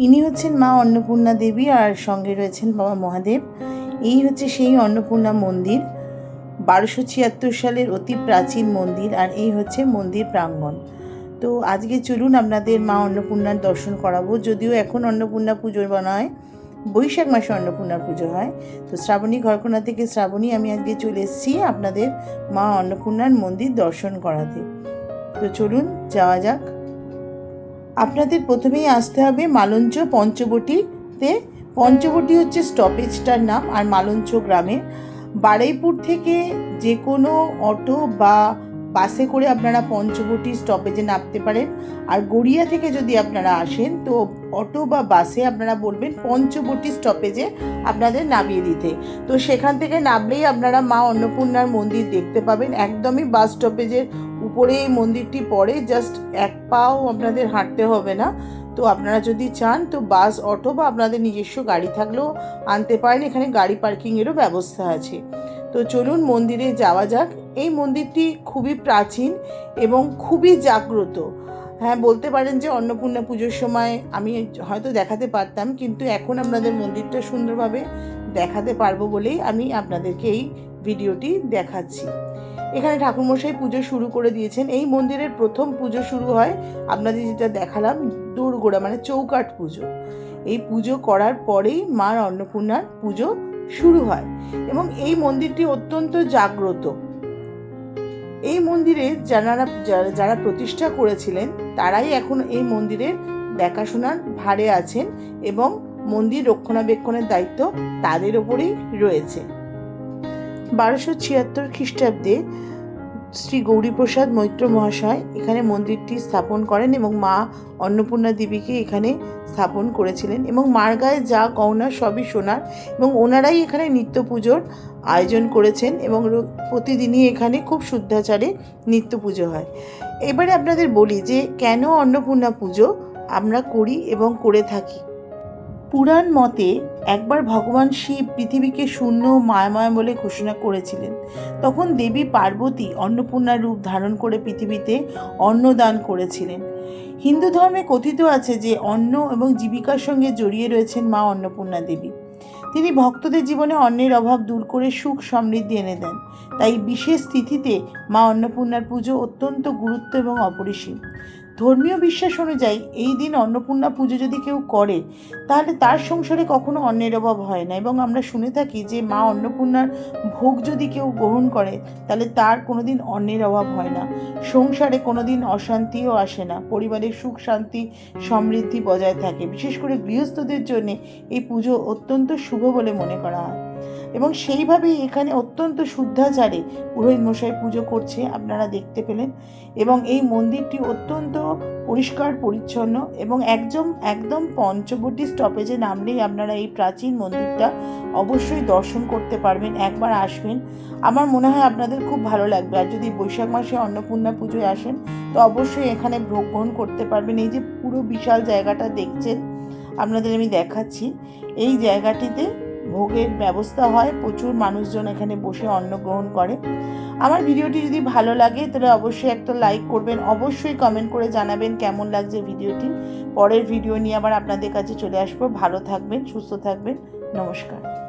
ইনি হচ্ছেন মা অন্নপূর্ণা দেবী আর সঙ্গে রয়েছেন বাবা মহাদেব। এই হচ্ছে সেই অন্নপূর্ণা মন্দির, 1276 সালের অতি প্রাচীন মন্দির। আর এই হচ্ছে মন্দির প্রাঙ্গণ। তো আজকে চলুন আপনাদের মা অন্নপূর্ণার দর্শন করাবো। যদিও এখন অন্নপূর্ণা পুজোর নয়, বৈশাখ মাসে অন্নপূর্ণার পুজো হয়। তো শ্রাবণী ঘরকোনা থেকে শ্রাবণী আমি আজকে চলে এসেছি আপনাদের মা অন্নপূর্ণার মন্দির দর্শন করাতে। তো চলুন যাওয়া যাক। আপনাদের প্রথমেই আসতে হবে মালঞ্চ পঞ্চবটিতে। পঞ্চবটি হচ্ছে স্টপেজটার নাম, আর মালঞ্চ গ্রামের। বারুইপুর থেকে যে কোনো অটো বা বাসে করে আপনারা পঞ্চবটি স্টপেজে নামতে পারেন। আর গড়িয়া থেকে যদি আপনারা আসেন তো অটো বা বাসে আপনারা বলবেন পঞ্চবটি স্টপেজে আপনাদের নামিয়ে দিতে। তো সেখান থেকে নামলেই আপনারা মা অন্নপূর্ণার মন্দির দেখতে পাবেন। একদমই বাস স্টপেজের উপরে এই মন্দিরটি পড়ে, জাস্ট এক পাও আপনাদের হাঁটতে হবে না। তো আপনারা যদি চান তো বাস, অটো বা আপনাদের নিজস্ব গাড়ি থাকলেও আনতে পারেন। এখানে গাড়ি পার্কিংয়েরও ব্যবস্থা আছে। তো চলুন মন্দিরে যাওয়া যাক। এই মন্দিরটি খুবই প্রাচীন এবং খুবই জাগ্রত। হ্যাঁ, বলতে পারেন যে অন্নপূর্ণা পুজোর সময় আমি হয়তো দেখাতে পারতাম, কিন্তু এখন আপনাদের মন্দিরটা সুন্দরভাবে দেখাতে পারবো বলেই আমি আপনাদেরকে এই ভিডিওটি দেখাচ্ছি। এখানে ঠাকুরমশাই পুজো শুরু করে দিয়েছেন। এই মন্দিরের প্রথম পুজো শুরু হয় আপনাদের যেটা দেখালাম, দোরগোড়া মানে চৌকাঠ পুজো। এই পুজো করার পরেই মা অন্নপূর্ণার পুজো শুরু হয় এবং এই মন্দিরটি অত্যন্ত জাগ্রত। এই মন্দিরে যারা প্রতিষ্ঠা করেছিলেন তারাই এখন এই মন্দিরের দেখাশোনার ভারে আছেন এবং মন্দির রক্ষণাবেক্ষণের দায়িত্ব তাদের ওপরেই রয়েছে। 1276 খ্রিস্টাব্দে শ্রী গৌরীপ্রসাদ মৈত্র মহাশয় এখানে মন্দিরটি স্থাপন করেন এবং মা অন্নপূর্ণা দেবীকে এখানে স্থাপন করেছিলেন। এবং মার গায়ে যা গহনা সবই সোনার, এবং ওনারাই এখানে নিত্য পুজোর আয়োজন করেছেন এবং প্রতিদিনই এখানে খুব শুদ্ধাচারে নিত্য পুজো হয়। এবারে আপনাদের বলি যে কেন অন্নপূর্ণা পুজো আমরা করি এবং করে থাকি। পুরাণ মতে একবার ভগবান শিব পৃথিবীকে শূন্য মায়াময় বলে ঘোষণা করেছিলেন। তখন দেবী পার্বতী অন্নপূর্ণার রূপ ধারণ করে পৃথিবীতে অন্নদান করেছিলেন। হিন্দু ধর্মে কথিত আছে যে অন্ন এবং জীবিকার সঙ্গে জড়িয়ে রয়েছেন মা অন্নপূর্ণা দেবী। তিনি ভক্তদের জীবনে অন্নের অভাব দূর করে সুখ সমৃদ্ধি এনে দেন। তাই বিশেষ তিথিতে মা অন্নপূর্ণার পুজো অত্যন্ত গুরুত্ব এবং অপরিসীম। ধর্মীয় বিশ্বাস অনুযায়ী এই দিন অন্নপূর্ণা পুজো যদি কেউ করে তাহলে তার সংসারে কখনো অন্নের অভাব হয় না। এবং আমরা শুনে থাকি যে মা অন্নপূর্ণার ভোগ যদি কেউ গ্রহণ করে তাহলে তার কোনোদিন অন্নের অভাব হয় না, সংসারে কোনোদিন অশান্তিও আসে না, পরিবারের সুখ শান্তি সমৃদ্ধি বজায় থাকে। বিশেষ করে গৃহস্থদের জন্য এই পুজো অত্যন্ত শুভ বলে মনে করা হয় এবং সেইভাবেই এখানে অত্যন্ত শুদ্ধাচারে পুরোহিত মশাই পুজো করছে আপনারা দেখতে পেলেন। এবং এই মন্দিরটি অত্যন্ত পরিষ্কার পরিচ্ছন্ন এবং একদম পঞ্চবটি স্টপেজে নামলেই আপনারা এই প্রাচীন মন্দিরটা অবশ্যই দর্শন করতে পারবেন। একবার আসবেন, আমার মনে হয় আপনাদের খুব ভালো লাগবে। আর যদি বৈশাখ মাসে অন্নপূর্ণা পুজোয় আসেন তো অবশ্যই এখানে ভোগ গ্রহণ করতে পারবেন। এই যে পুরো বিশাল জায়গাটা দেখছেন আপনাদের আমি দেখাচ্ছি, এই জায়গাটিতে ভোগের ব্যবস্থা হয়, প্রচুর মানুষজন এখানে বসে অন্ন গ্রহণ করে। আমার ভিডিওটি যদি ভালো লাগে তাহলে অবশ্যই একটা লাইক করবেন, অবশ্যই কমেন্ট করে জানাবেন কেমন লাগছে ভিডিওটি। পরের ভিডিও নিয়ে আবার আপনাদের কাছে চলে আসবো। ভালো থাকবেন, সুস্থ থাকবেন, নমস্কার।